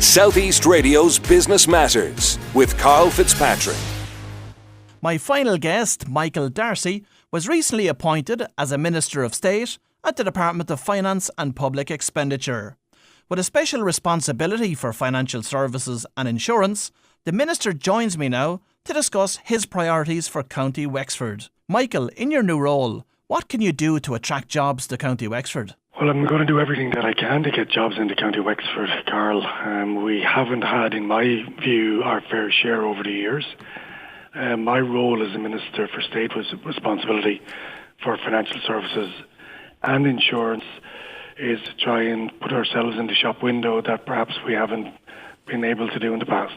South East Radio's Business Matters with Karl Fitzpatrick. My final guest, Michael DArcy, was recently appointed as a Minister of State at the Department of Finance and Public Expenditure. With a special responsibility for financial services and insurance, the Minister joins me now to discuss his priorities for County Wexford. Michael, in your new role, what can you do to attract jobs to County Wexford? Well, I'm going to do everything that I can to get jobs into County Wexford, Karl. We haven't had, in my view, our fair share over the years. My role as a Minister for State was responsibility for financial services and insurance is to try and put ourselves in the shop window that perhaps we haven't been able to do in the past.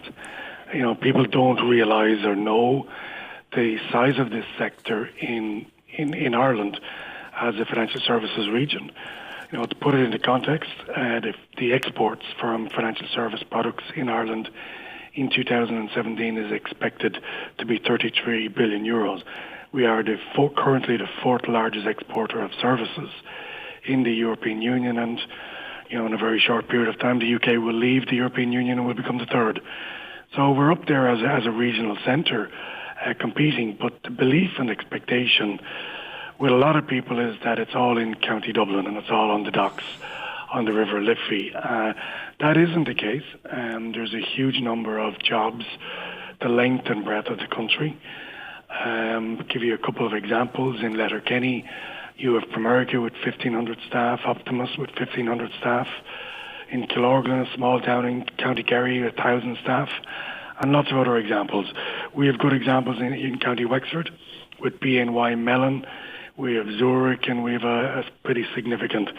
You know, people don't realise or know the size of this sector in Ireland as a financial services region. You know, to put it into context, the exports from financial service products in Ireland in 2017 is expected to be 33 billion euros. We are currently the fourth largest exporter of services in the European Union, and you know, in a very short period of time, the UK will leave the European Union and will become the third. So we're up there as a regional centre competing, but the belief and expectation with a lot of people is that it's all in County Dublin and it's all on the docks on the River Liffey. That isn't the case. There's a huge number of jobs, the length and breadth of the country. I'll give you a couple of examples. In Letterkenny, you have Primerica with 1,500 staff, Optimus with 1,500 staff. In Killorglin, a small town in County Kerry, 1,000 staff, and lots of other examples. We have good examples in County Wexford with BNY Mellon. We have Zurich, and we have a pretty significant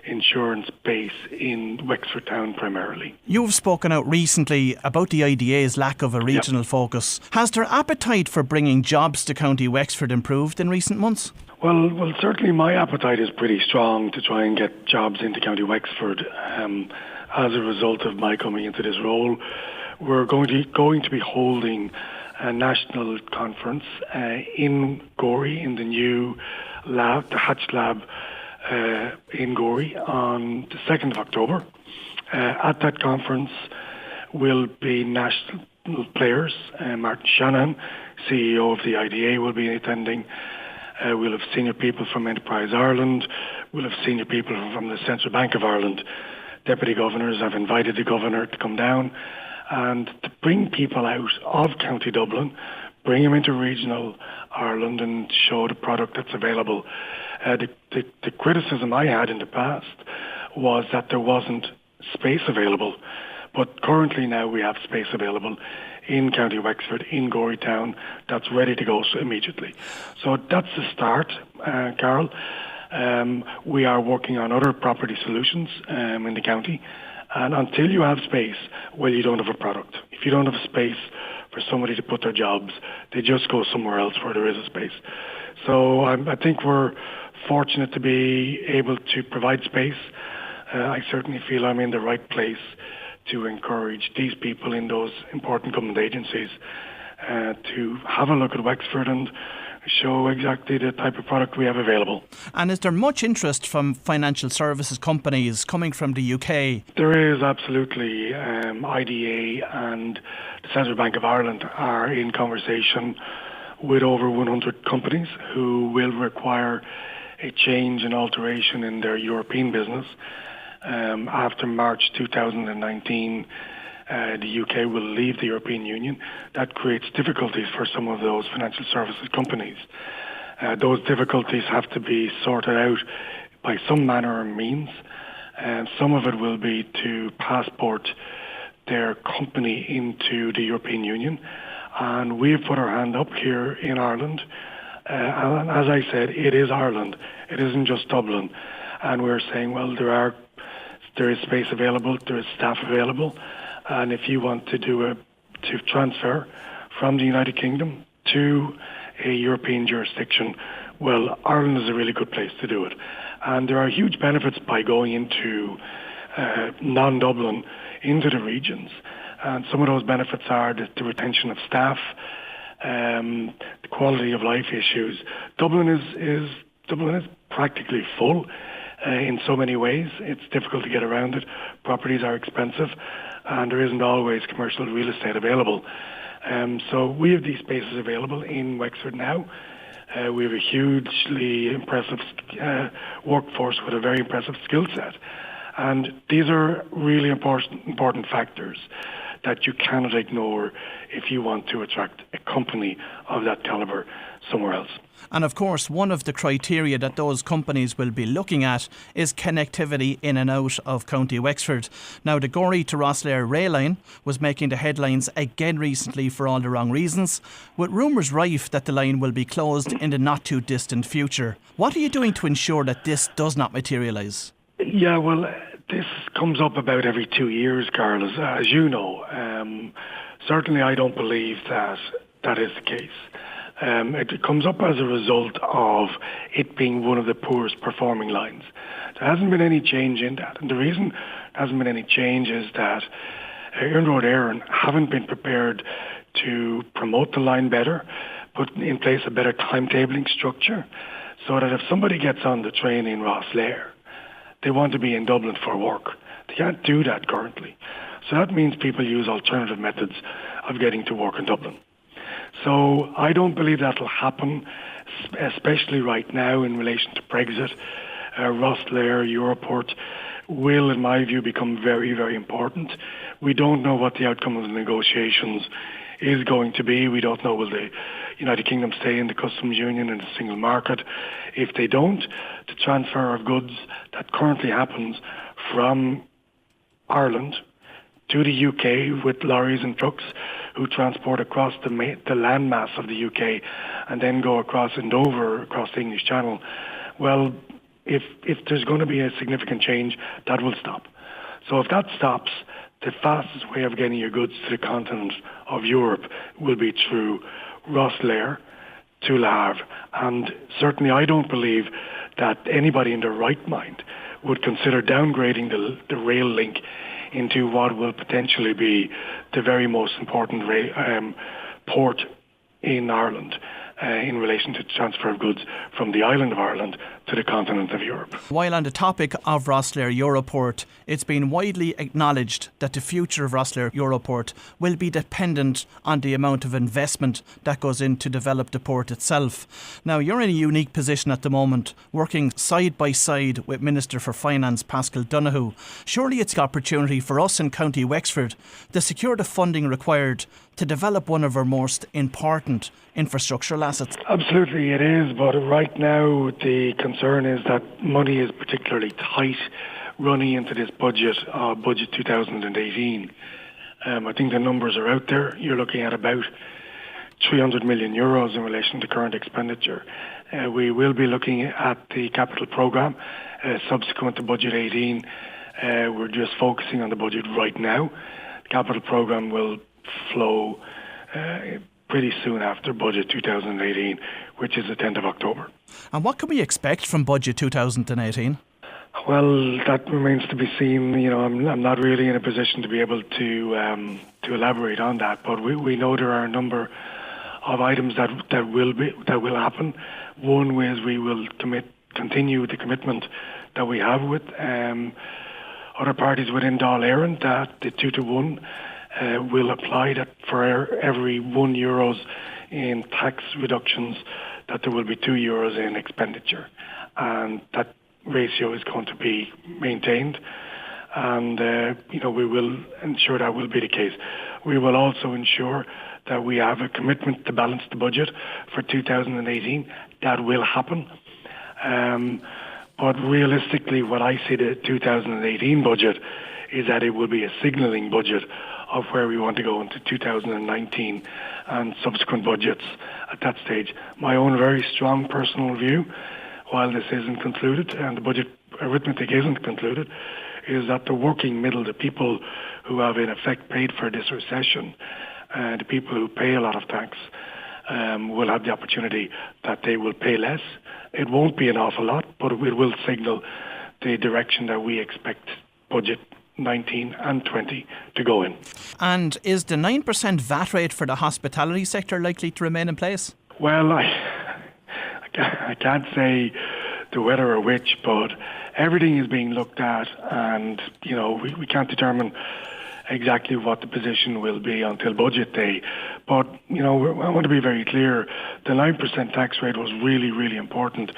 insurance base in Wexford town primarily. You've spoken out recently about the IDA's lack of a regional focus. Has their appetite for bringing jobs to County Wexford improved in recent months? Well, certainly my appetite is pretty strong to try and get jobs into County Wexford. As a result of my coming into this role, we're going to be holding a national conference in Gorey, in the new lab, the Hatch Lab in Gorey, on the 2nd of October. At that conference will be national players. Martin Shanahan, CEO of the IDA, will be attending. We'll have senior people from Enterprise Ireland. We'll have senior people from the Central Bank of Ireland. Deputy governors have invited the governor to come down and to bring people out of County Dublin, bring them into regional Ireland and show the product that's available. The criticism I had in the past was that there wasn't space available, but currently now we have space available in County Wexford, in Gorey town, that's ready to go immediately. So that's the start, Karl. We are working on other property solutions in the county, and until you have space, well, you don't have a product. If you don't have space for somebody to put their jobs, they just go somewhere else where there is a space. So I think we're fortunate to be able to provide space. I certainly feel I'm in the right place to encourage these people in those important government agencies to have a look at Wexford and show exactly the type of product we have available. And is there much interest from financial services companies coming from the UK? There is, absolutely. IDA and the Central Bank of Ireland are in conversation with over 100 companies who will require a change and alteration in their European business. After March 2019, the UK will leave the European Union. That creates difficulties for some of those financial services companies. Those difficulties have to be sorted out by some manner or means. And some of it will be to passport their company into the European Union. And we've put our hand up here in Ireland. And as I said, it is Ireland. It isn't just Dublin. And we're saying, well, there is space available, there is staff available. And if you want to transfer from the United Kingdom to a European jurisdiction, well, Ireland is a really good place to do it. And there are huge benefits by going into non-Dublin, into the regions. And some of those benefits are the retention of staff, the quality of life issues. Dublin is practically full in so many ways. It's difficult to get around it. Properties are expensive. and there isn't always commercial real estate available. So we have these spaces available in Wexford now. We have a hugely impressive workforce with a very impressive skill set. And these are really important factors that you cannot ignore if you want to attract a company of that calibre somewhere else. And of course, one of the criteria that those companies will be looking at is connectivity in and out of County Wexford. Now, the Gorey to Rosslare Rail line was making the headlines again recently for all the wrong reasons, with rumours rife that the line will be closed in the not too distant future. What are you doing to ensure that this does not materialise? Yeah, well, this comes up about every 2 years, Karl, as you know. Certainly I don't believe that is the case. It comes up as a result of it being one of the poorest performing lines. There hasn't been any change in that. And the reason there hasn't been any change is that Iron Road Éireann haven't been prepared to promote the line better, put in place a better timetabling structure, so that if somebody gets on the train in Rosslare, they want to be in Dublin for work. They can't do that currently. So that means people use alternative methods of getting to work in Dublin. So I don't believe that will happen, especially right now in relation to Brexit. Rosslare Europort will, in my view, become very, very important. We don't know what the outcome of the negotiations is going to be. We don't know will the United Kingdom stay in the customs union and the single market. If they don't, the transfer of goods that currently happens from Ireland to the UK with lorries and trucks who transport across the landmass of the UK and then go across and over across the English Channel. Well, if there's going to be a significant change, that will stop. So if that stops, the fastest way of getting your goods to the continent of Europe will be through Rosslare to Le Havre. And certainly I don't believe that anybody in their right mind would consider downgrading the rail link into what will potentially be the very most important port in Ireland in relation to transfer of goods from the island of Ireland to the continent of Europe. While on the topic of Rosslare Europort, it's been widely acknowledged that the future of Rosslare Europort will be dependent on the amount of investment that goes in to develop the port itself. Now, you're in a unique position at the moment, working side by side with Minister for Finance Paschal Donoghue. Surely it's an opportunity for us in County Wexford to secure the funding required to develop one of our most important infrastructural assets. Absolutely it is, but right now the concern is that money is particularly tight running into this budget 2018. I think the numbers are out there. You're looking at about 300 million euros in relation to current expenditure. We will be looking at the capital programme subsequent to budget 18. We're just focusing on the budget right now. The capital programme will flow pretty soon after budget 2018, which is the 10th of October. And what can we expect from budget 2018? Well, that remains to be seen. You know, I'm not really in a position to be able to elaborate on that, but we know there are a number of items that will happen. One is we will continue the commitment that we have with other parties within Dáil Éireann, that the 2-to-1 will apply that for every €1 in tax reductions, that there will be €2 in expenditure, and that ratio is going to be maintained. And we will ensure that will be the case. We will also ensure that we have a commitment to balance the budget for 2018. That will happen. But realistically, what I see the 2018 budget is that it will be a signalling budget of where we want to go into 2019 and subsequent budgets at that stage. My own very strong personal view, while this isn't concluded and the budget arithmetic isn't concluded, is that the working middle, the people who have in effect paid for this recession, the people who pay a lot of tax, will have the opportunity that they will pay less. It won't be an awful lot, but it will signal the direction that we expect budget 19 and 20 to go in. And is the 9% VAT rate for the hospitality sector likely to remain in place? Well, I can't say the whether or which, but everything is being looked at, and we can't determine exactly what the position will be until budget day. But, I want to be very clear. The 9% tax rate was really, really important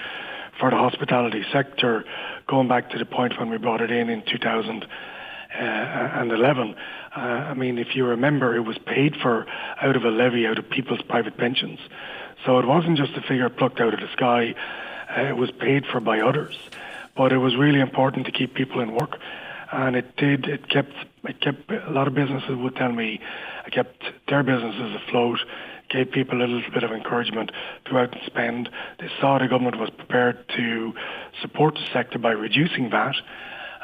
for the hospitality sector, going back to the point when we brought it in 2011. If you remember, it was paid for out of a levy out of people's private pensions. So it wasn't just a figure plucked out of the sky. It was paid for by others. But it was really important to keep people in work. And it did. It kept a lot of businesses would tell me, it kept their businesses afloat, gave people a little bit of encouragement to go out and spend. They saw the government was prepared to support the sector by reducing VAT.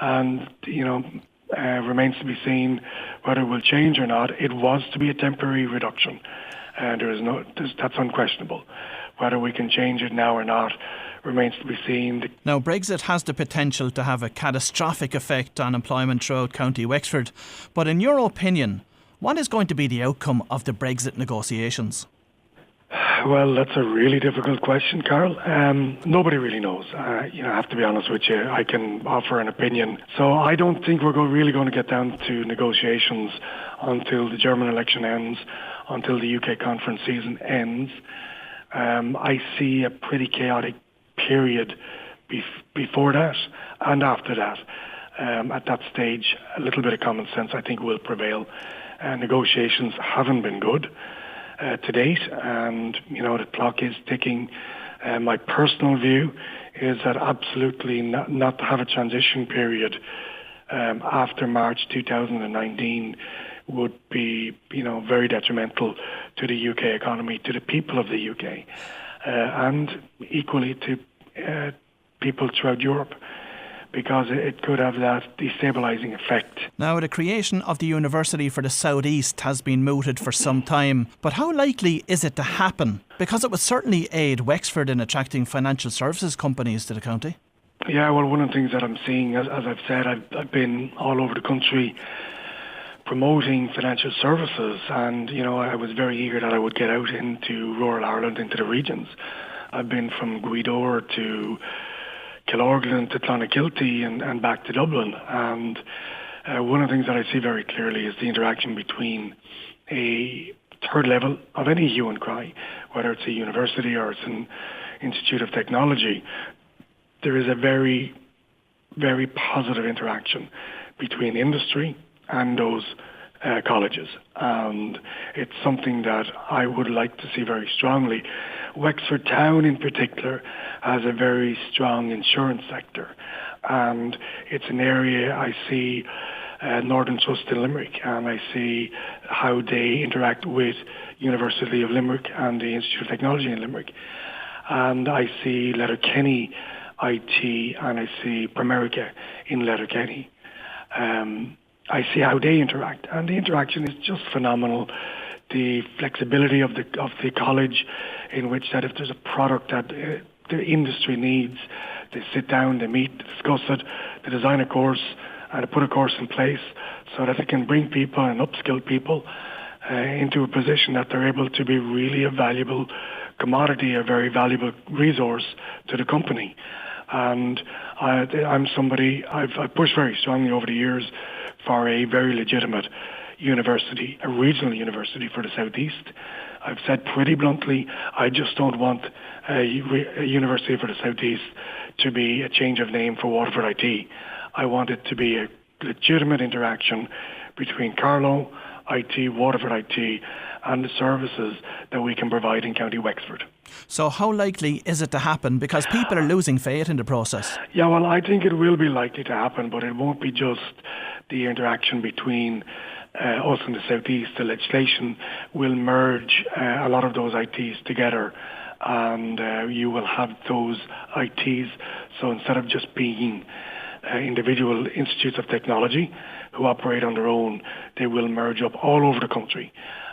And, remains to be seen whether it will change or not. It was to be a temporary reduction. And that's unquestionable. Whether we can change it now or not remains to be seen. Now, Brexit has the potential to have a catastrophic effect on employment throughout County Wexford. But in your opinion, what is going to be the outcome of the Brexit negotiations? Well, that's a really difficult question, Karl. Nobody really knows. I have to be honest with you. I can offer an opinion. So I don't think we're really going to get down to negotiations until the German election ends, until the UK conference season ends. I see a pretty chaotic period before that and after that. At that stage, a little bit of common sense, I think, will prevail. Negotiations haven't been good to date, and the clock is ticking. My personal view is that absolutely not to have a transition period after March 2019 would be very detrimental to the UK economy, to the people of the UK, and equally to people throughout Europe, because it could have that destabilising effect. Now, the creation of the University for the South East has been mooted for some time, but how likely is it to happen? Because it would certainly aid Wexford in attracting financial services companies to the county. Yeah, well, one of the things that I'm seeing, as I've said, I've been all over the country promoting financial services, and I was very eager that I would get out into rural Ireland, into the regions. I've been from Gweedore to Killorglin to Clonakilty and back to Dublin. And one of the things that I see very clearly is the interaction between a third level of any hue and cry, whether it's a university or it's an institute of technology. There is a very, very positive interaction between industry and those colleges. And it's something that I would like to see very strongly. Wexford Town in particular has a very strong insurance sector, and it's an area I see Northern Trust in Limerick, and I see how they interact with University of Limerick and the Institute of Technology in Limerick. And I see Letterkenny IT, and I see Primerica in Letterkenny. I see how they interact, and the interaction is just phenomenal. The flexibility of the college, in which that if there's a product that the industry needs, they sit down, they meet, they discuss it, they design a course, and they put a course in place so that they can bring people and upskill people into a position that they're able to be really a valuable commodity, a very valuable resource to the company. And I'm somebody, I've pushed very strongly over the years for a very legitimate university, a regional university for the South East. I've said pretty bluntly, I just don't want a university for the South East to be a change of name for Waterford IT. I want it to be a legitimate interaction between Carlow IT, Waterford IT, and the services that we can provide in County Wexford. So how likely is it to happen? Because people are losing faith in the process. Yeah, well, I think it will be likely to happen, but it won't be just the interaction between us and the South East. The legislation will merge a lot of those ITs together, and you will have those ITs. So instead of just being individual institutes of technology who operate on their own, they will merge up all over the country,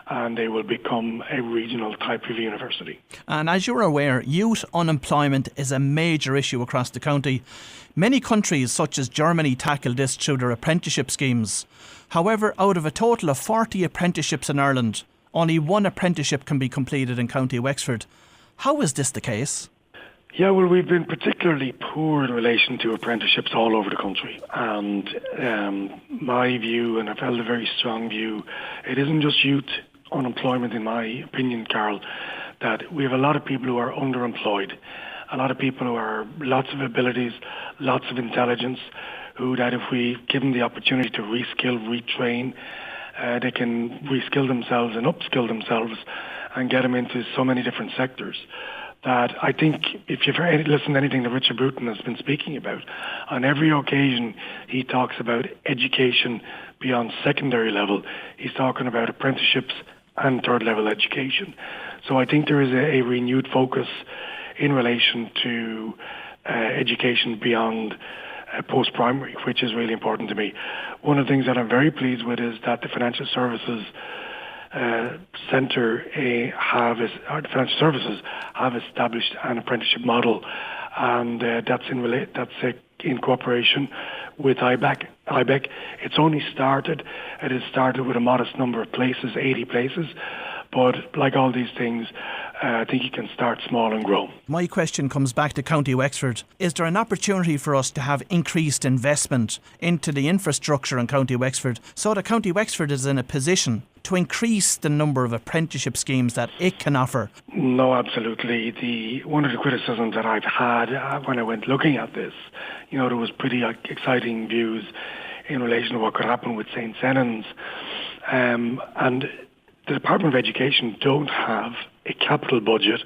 and they will become a regional type of university. And as you're aware, youth unemployment is a major issue across the county. Many countries, such as Germany, tackle this through their apprenticeship schemes. However, out of a total of 40 apprenticeships in Ireland, only one apprenticeship can be completed in County Wexford. How is this the case? Yeah, well, we've been particularly poor in relation to apprenticeships all over the country. And my view, and I've held a very strong view, it isn't just youth unemployment, in my opinion, Karl, that we have a lot of people who are underemployed, a lot of people who are lots of abilities, lots of intelligence, who that if we give them the opportunity to reskill, retrain, they can reskill themselves and upskill themselves and get them into so many different sectors. That I think if you've listened to anything that Richard Bruton has been speaking about, on every occasion he talks about education beyond secondary level. He's talking about apprenticeships and third level education. So I think there is a renewed focus in relation to education beyond post-primary, which is really important to me. One of the things that I'm very pleased with is that the Financial Services Centre the Financial Services have established an apprenticeship model, and that's in cooperation with IBEC. It's only started. It has started with a modest number of places, 80 places, but like all these things, I think you can start small and grow. My question comes back to County Wexford. Is there an opportunity for us to have increased investment into the infrastructure in County Wexford so that County Wexford is in a position to increase the number of apprenticeship schemes that it can offer? No, absolutely. One of the criticisms that I've had when I went looking at this, there was pretty exciting views in relation to what could happen with St. Senan's. And the Department of Education don't have a capital budget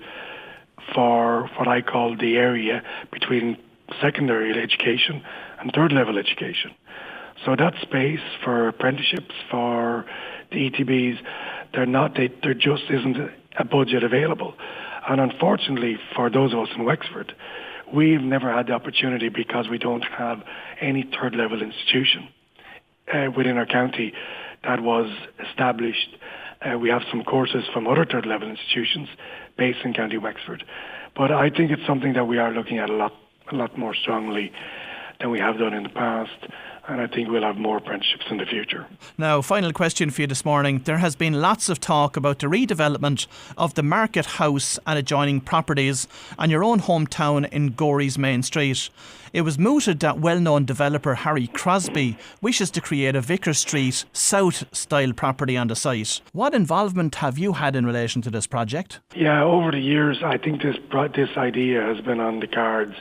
for what I call the area between secondary education and third level education. So that space for apprenticeships, for the ETBs, there just isn't a budget available. And unfortunately for those of us in Wexford, we've never had the opportunity because we don't have any third level institution within our county that was established. We have some courses from other third level institutions based in County Wexford. But I think it's something that we are looking at a lot more strongly than we have done in the past. And I think we'll have more apprenticeships in the future. Now, final question for you this morning. There has been lots of talk about the redevelopment of the Market House and adjoining properties on your own hometown in Gorey's Main Street. It was mooted that well-known developer Harry Crosby wishes to create a Vicar Street South-style property on the site. What involvement have you had in relation to this project? Yeah, over the years, I think this idea has been on the cards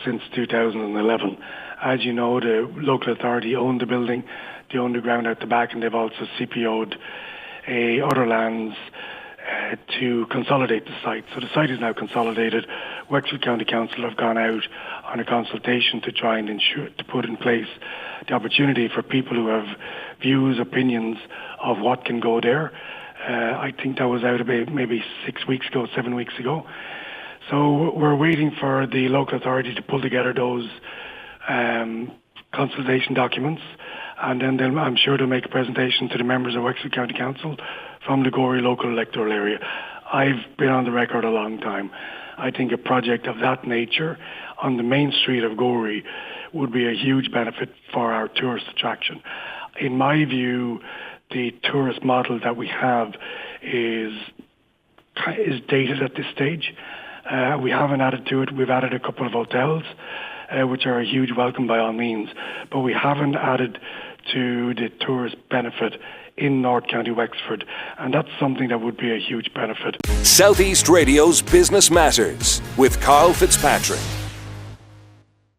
since 2011. As you know, the local authority owned the building, they owned the ground out the back, and they've also CPO'd other lands to consolidate the site. So the site is now consolidated. Wexford County Council have gone out on a consultation to try and to put in place the opportunity for people who have views, opinions of what can go there. I think that was out about maybe 7 weeks ago. So we're waiting for the local authority to pull together those consultation documents, and then I'm sure they'll make a presentation to the members of Wexford County Council from the Gorey local electoral area. I've been on the record a long time. I think a project of that nature on the main street of Gorey would be a huge benefit for our tourist attraction. In my view, the tourist model that we have is dated at this stage. We haven't added to it. We've added a couple of hotels, which are a huge welcome by all means, but we haven't added to the tourist benefit in North County Wexford, and that's something that would be a huge benefit. Southeast Radio's Business Matters with Karl Fitzpatrick.